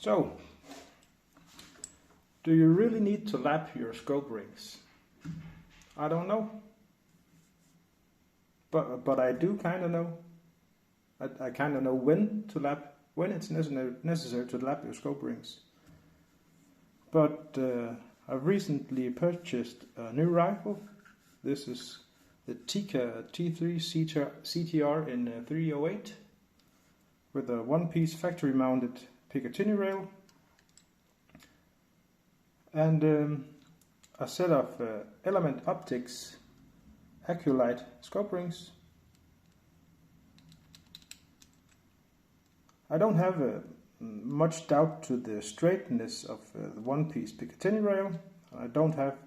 So, do you really need to lap your scope rings? I don't know. But I do kind of know. I kind of know when it's necessary to lap your scope rings. But I've recently purchased a new rifle. This is the Tikka T3 CTR in 308 with a one-piece factory-mounted Picatinny rail and a set of Element Optics Accu-lite scope rings. I don't have much doubt to the straightness of the one-piece Picatinny rail. I don't have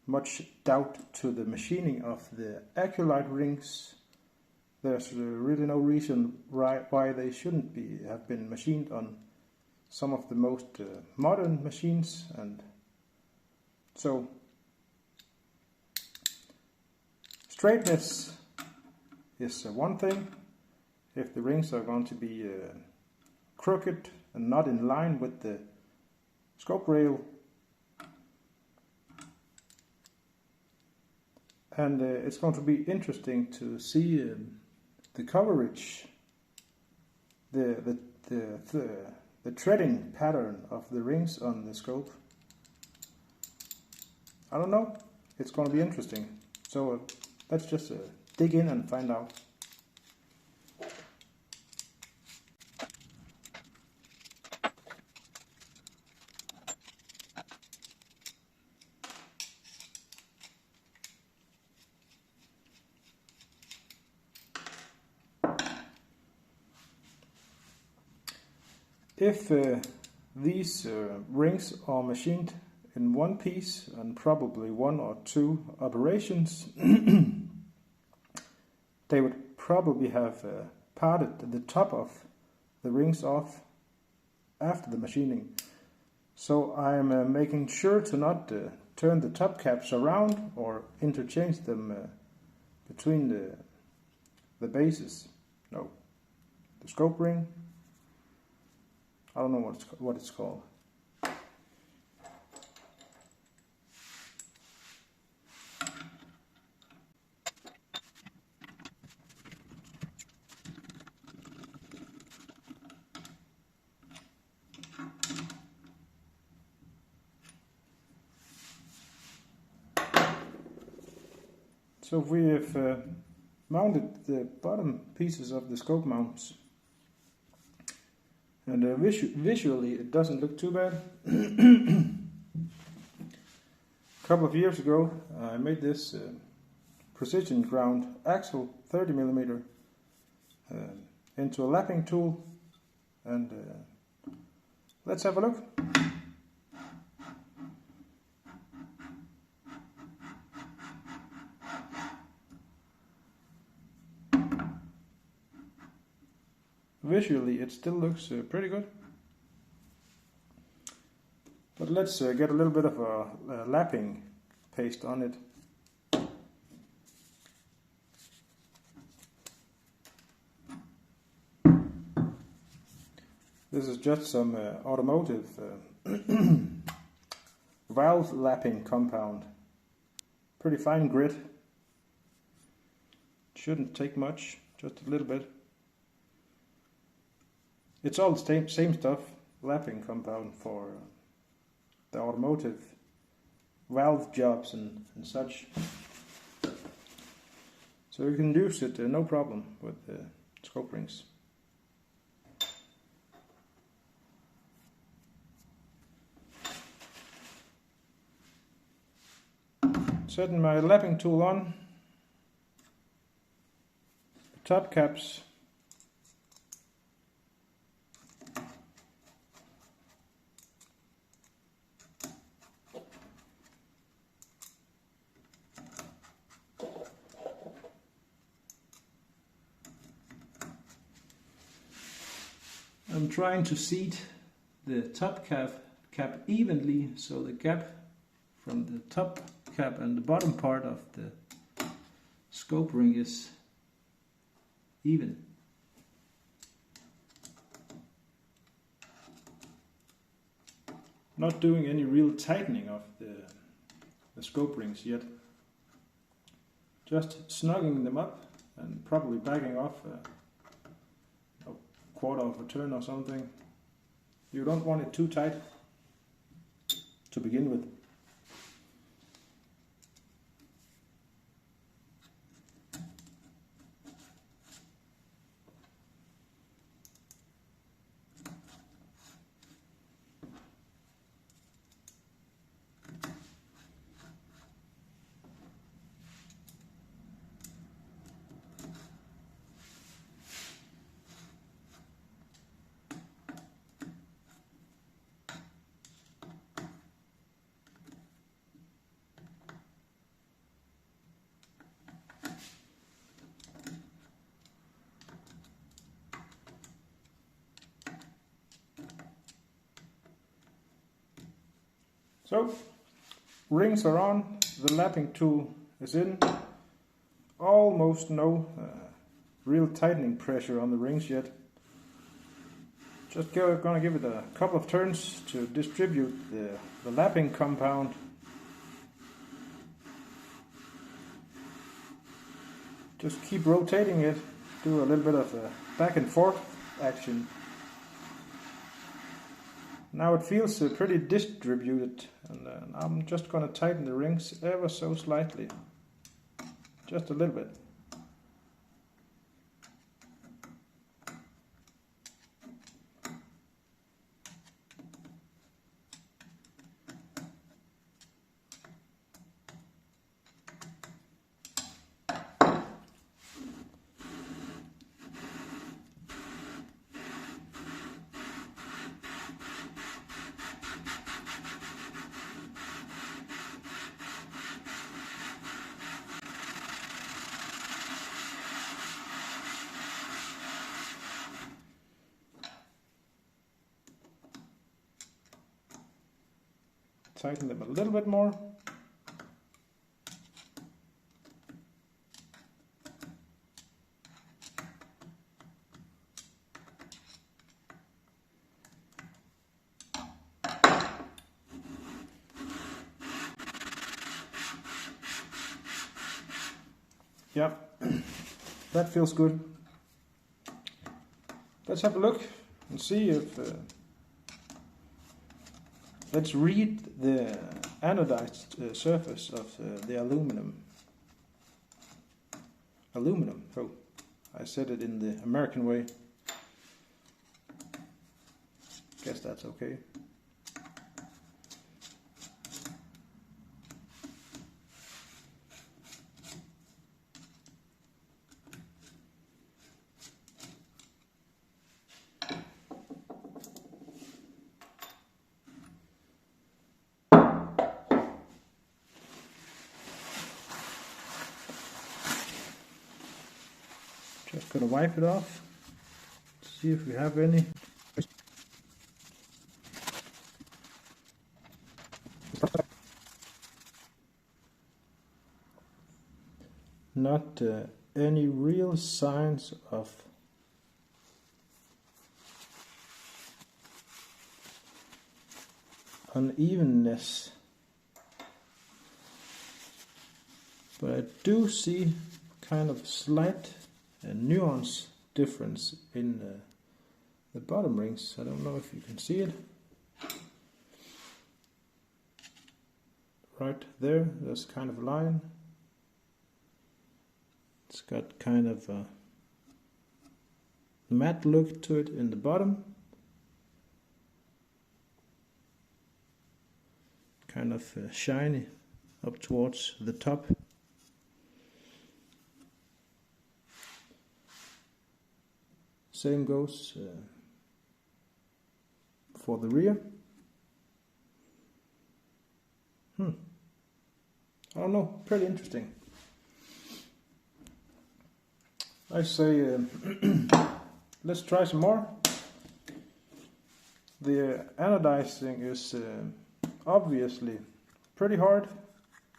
much doubt to the machining of the Accu-lite rings. There's really no reason why they shouldn't have been machined on some of the most modern machines, and so straightness is one thing. If the rings are going to be crooked and not in line with the scope rail, and it's going to be interesting to see the coverage, the threading pattern of the rings on the scope. I don't know. It's going to be interesting. So let's just dig in and find out. If these rings are machined in one piece and probably one or two operations, they would probably have parted the top of the rings off after the machining. So I'm making sure to not turn the top caps around or interchange them between the bases. No, the scope ring. I don't know what it's called. So we have mounted the bottom pieces of the scope mounts. And visually it doesn't look too bad. A couple of years ago I made this precision ground axle 30mm into a lapping tool, and let's have a look. Visually it still looks pretty good, but let's get a little bit of a lapping paste on it. This is just some automotive valve lapping compound. Pretty fine grit. Shouldn't take much, just a little bit. It's all the same stuff, lapping compound for the automotive valve jobs and such. So you can use it no problem with the scope rings. Setting my lapping tool on, the top caps I'm trying to seat the top cap evenly, so the gap from the top cap and the bottom part of the scope ring is even. not doing any real tightening of the scope rings yet. Just snugging them up and probably backing off a quarter of a turn or something. You don't want it too tight to begin with. So, rings are on, the lapping tool is in, almost no real tightening pressure on the rings yet. Just gonna give it a couple of turns to distribute the lapping compound. Just keep rotating it, do a little bit of a back and forth action. Now it feels pretty distributed, and I'm just going to tighten the rings ever so slightly, just a little bit. Tighten them a little bit more. Yep, that feels good. Let's have a look and see if let's read the anodized surface of the aluminum. Oh, I said it in the American way. Guess that's okay. Just gonna wipe it off, see if we have any. Not any real signs of unevenness, but I do see kind of slight nuance difference in the bottom rings. I don't know if you can see it. Right there, there's kind of a line. It's got kind of a matte look to it in the bottom. Kind of shiny up towards the top. Same goes for the rear. I don't know, pretty interesting. I say let's try some more. The anodizing is obviously pretty hard.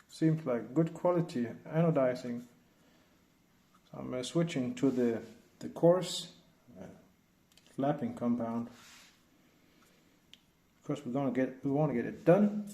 Seems like good quality anodizing. So I'm switching to the coarse lapping compound, course we want to get it done.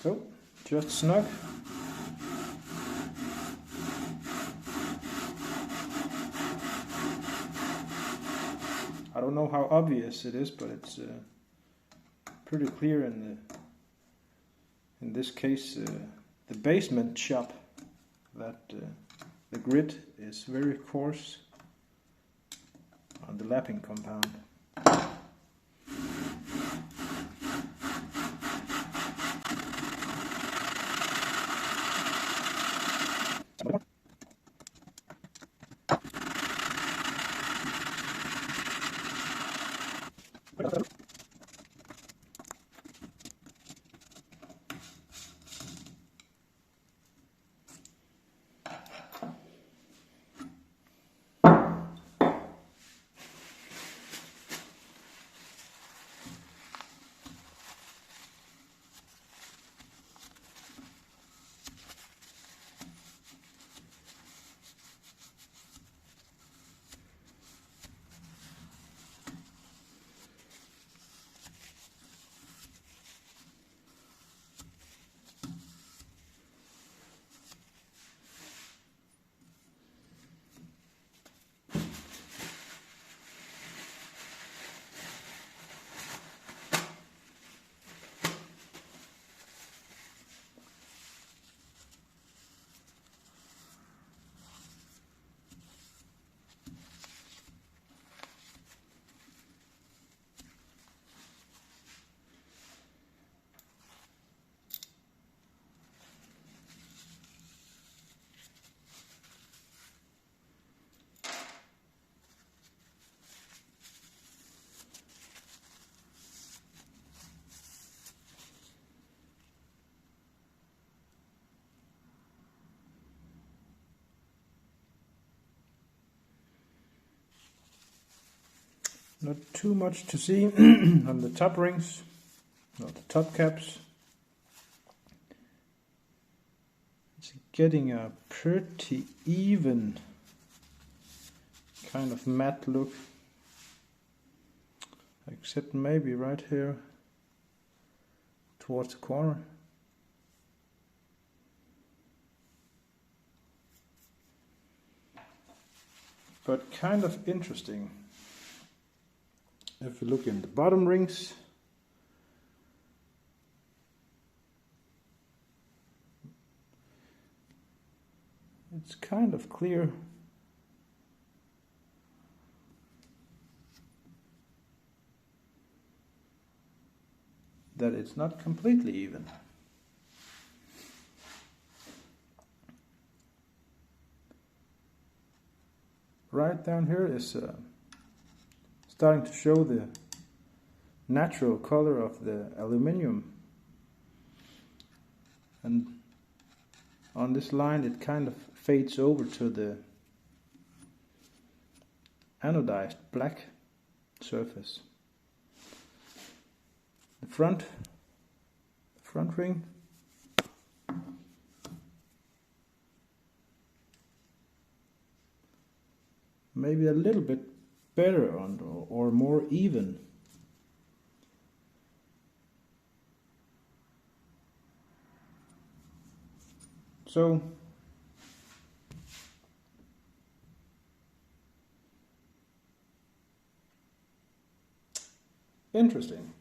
So, just snug. I don't know how obvious it is, but it's pretty clear in this case the basement shop that the grit is very coarse on the lapping compound. Not too much to see on the top rings, not the top caps. It's getting a pretty even kind of matte look, except maybe right here towards the corner. But kind of interesting. If you look in the bottom rings, it's kind of clear that it's not completely even. Right down here is starting to show the natural color of the aluminium, and on this line it kind of fades over to the anodized black surface. The front ring maybe a little bit better or more even. So interesting.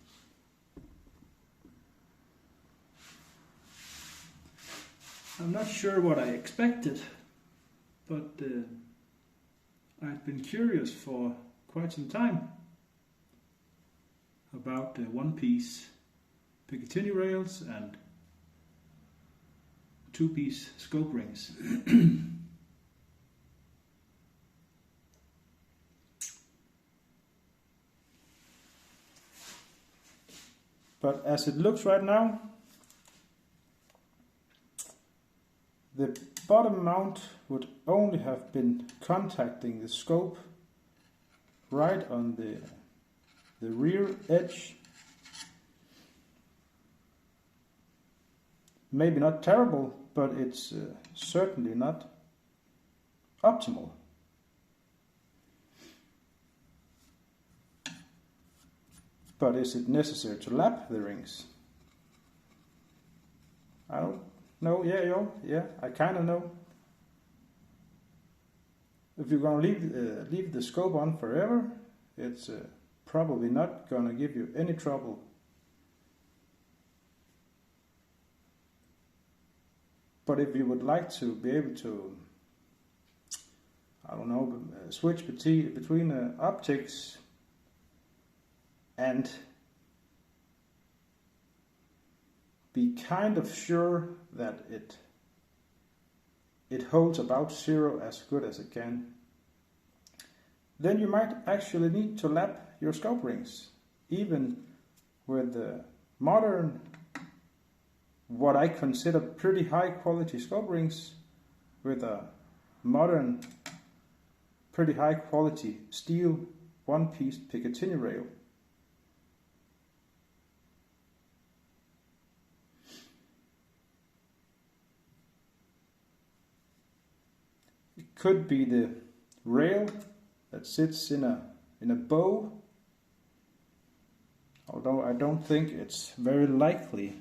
I'm not sure what I expected, but I've been curious for quite some time about the one-piece Picatinny rails and two-piece scope rings. But as it looks right now, the bottom mount would only have been contacting the scope right on the rear edge. Maybe not terrible, but it's certainly not optimal. But is it necessary to lap the rings? I don't know. Yeah, I kind of know. If you're going to leave the scope on forever, it's probably not going to give you any trouble. But if you would like to be able to, I don't know, switch between optics and be kind of sure that it holds about zero as good as it can, then you might actually need to lap your scope rings, even with the modern, what I consider pretty high quality scope rings, with a modern, pretty high quality steel one-piece Picatinny rail. It could be the rail that sits in a bow, although I don't think it's very likely.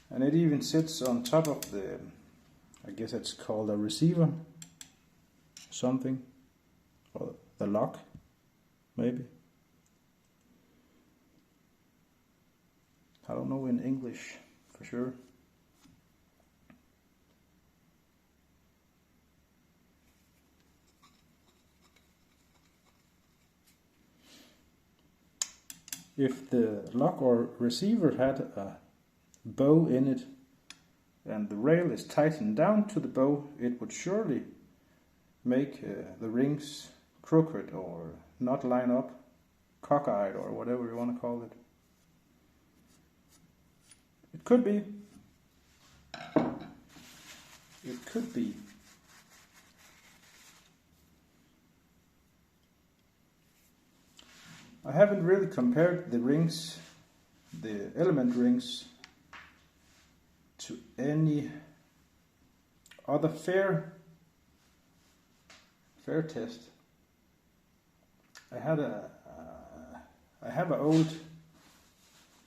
And it even sits on top of the, I guess it's called a receiver, something, or the lock, maybe. I don't know in English for sure. If the lock or receiver had a bow in it and the rail is tightened down to the bow, it would surely make the rings crooked or not line up, cockeyed or whatever you want to call it. It could be. It could be. I haven't really compared the rings, the element rings, to any other fair test. I have an old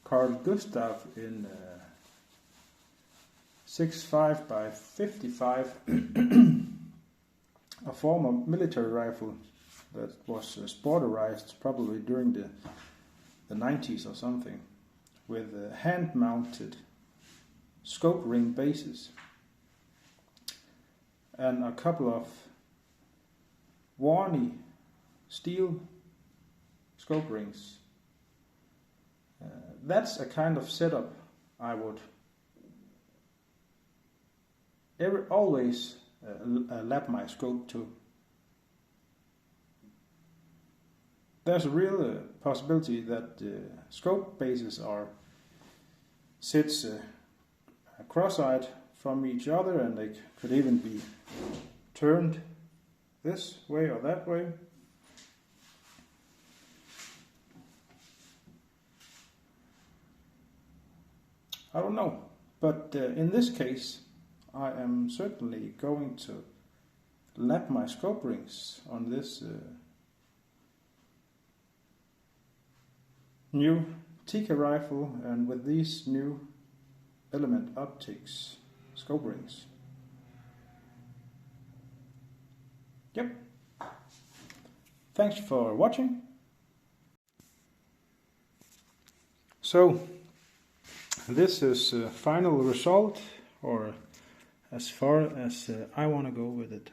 Carl Gustav in 6.5 by 55, a former military rifle that was sporterized probably during the 90s or something, with hand-mounted scope ring bases and a couple of Warney steel scope rings. That's a kind of setup I would always lap my scope to. There's a real possibility that scope bases sits cross-eyed from each other, and they could even be turned this way or that way. I don't know, but in this case I am certainly going to lap my scope rings on this new Tikka rifle and with these new Element Optics scope rings. Yep. Thanks for watching. So this is final result, or as far as I want to go with it.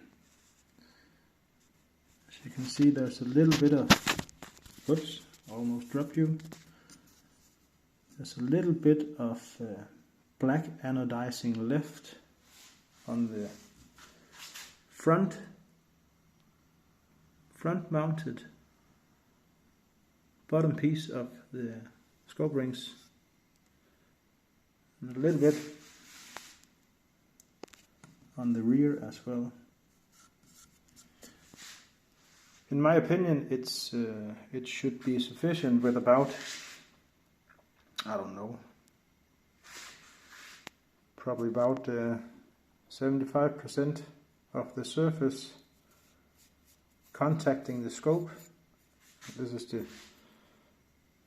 As you can see, there's a little bit of, whoops, almost dropped you. There's a little bit of black anodizing left on the front mounted bottom piece of the scope rings, and a little bit on the rear as well. In my opinion, it should be sufficient with about, I don't know, probably about 75% of the surface contacting the scope. This is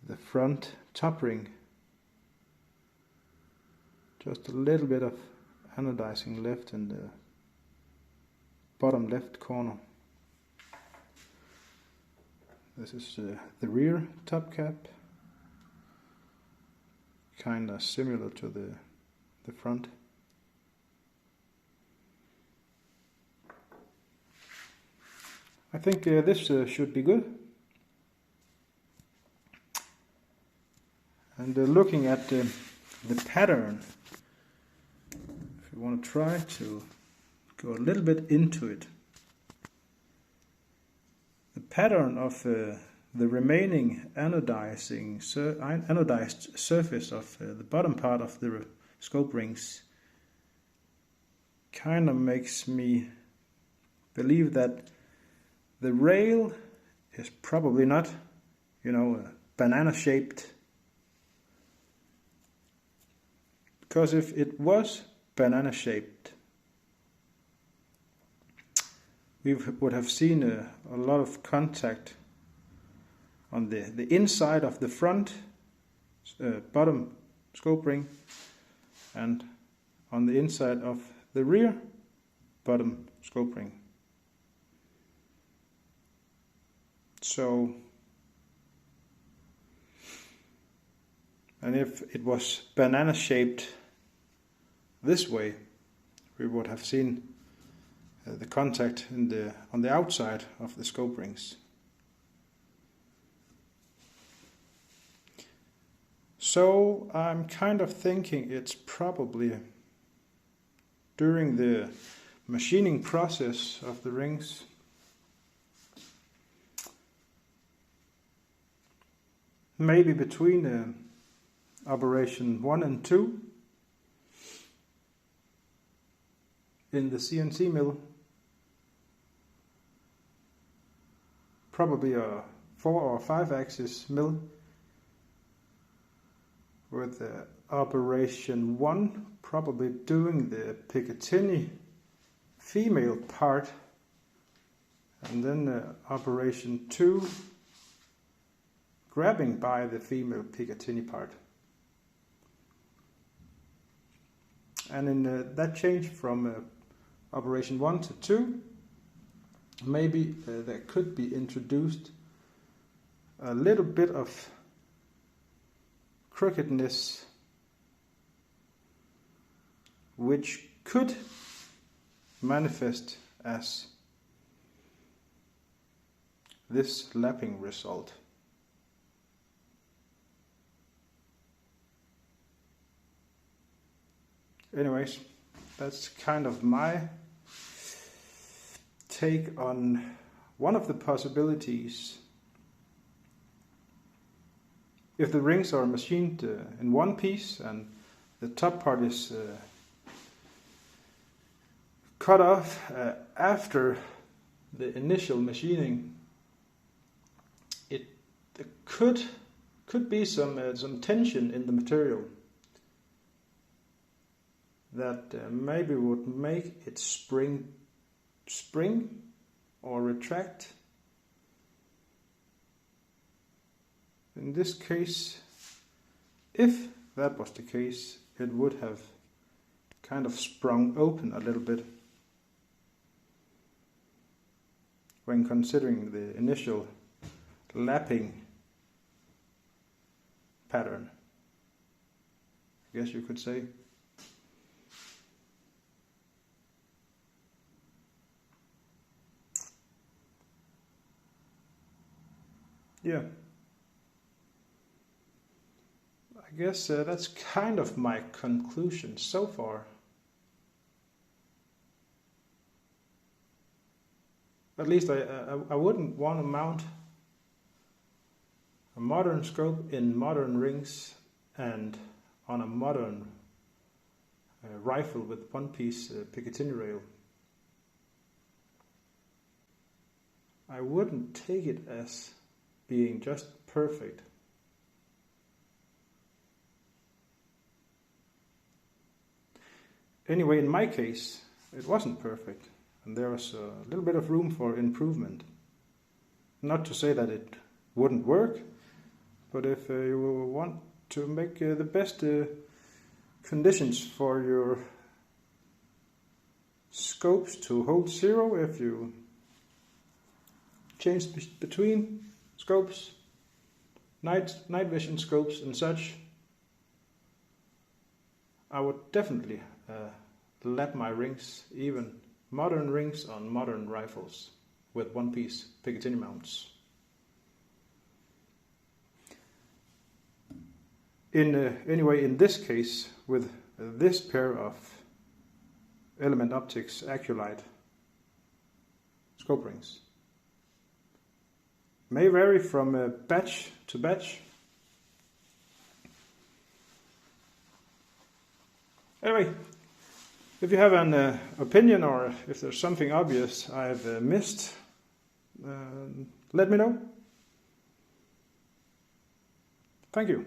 the front top ring. Just a little bit of anodizing left in the bottom left corner. This is the rear top cap, kinda similar to the front. I think this should be good. And looking at the pattern, if you want to try to go a little bit into it, the pattern of the remaining anodized surface of the bottom part of the scope rings kind of makes me believe that the rail is probably not, banana shaped. Because if it was banana shaped, we would have seen a lot of contact on the inside of the front bottom scope ring and on the inside of the rear bottom scope ring. So, and if it was banana shaped this way, we would have seen the contact on the outside of the scope rings. So I'm kind of thinking it's probably during the machining process of the rings, maybe between operation 1 and 2 in the CNC mill, probably a 4 or 5 axis mill, with operation 1 probably doing the Picatinny female part, and then operation 2 grabbing by the female Picatinny part. And in that change from operation 1 to 2, maybe there could be introduced a little bit of crookedness, which could manifest as this lapping result. Anyways, that's kind of my take on one of the possibilities. If the rings are machined in one piece and the top part is cut off after the initial machining, there could be some tension in the material that maybe would make it spring or retract. In this case, if that was the case, it would have kind of sprung open a little bit when considering the initial lapping pattern, I guess you could say. Yeah. I guess that's kind of my conclusion so far. At least I wouldn't want to mount a modern scope in modern rings and on a modern rifle with one-piece Picatinny rail. I wouldn't take it as being just perfect. Anyway, in my case, it wasn't perfect, and there was a little bit of room for improvement. Not to say that it wouldn't work, but if you want to make the best conditions for your scopes to hold zero, if you change between scopes, night vision scopes and such, I would definitely lap my rings, even modern rings on modern rifles with one-piece Picatinny mounts. Anyway, in this case, with this pair of Element Optics Accu-lite scope rings, may vary from batch to batch. Anyway, if you have an opinion or if there's something obvious I've missed, let me know. Thank you.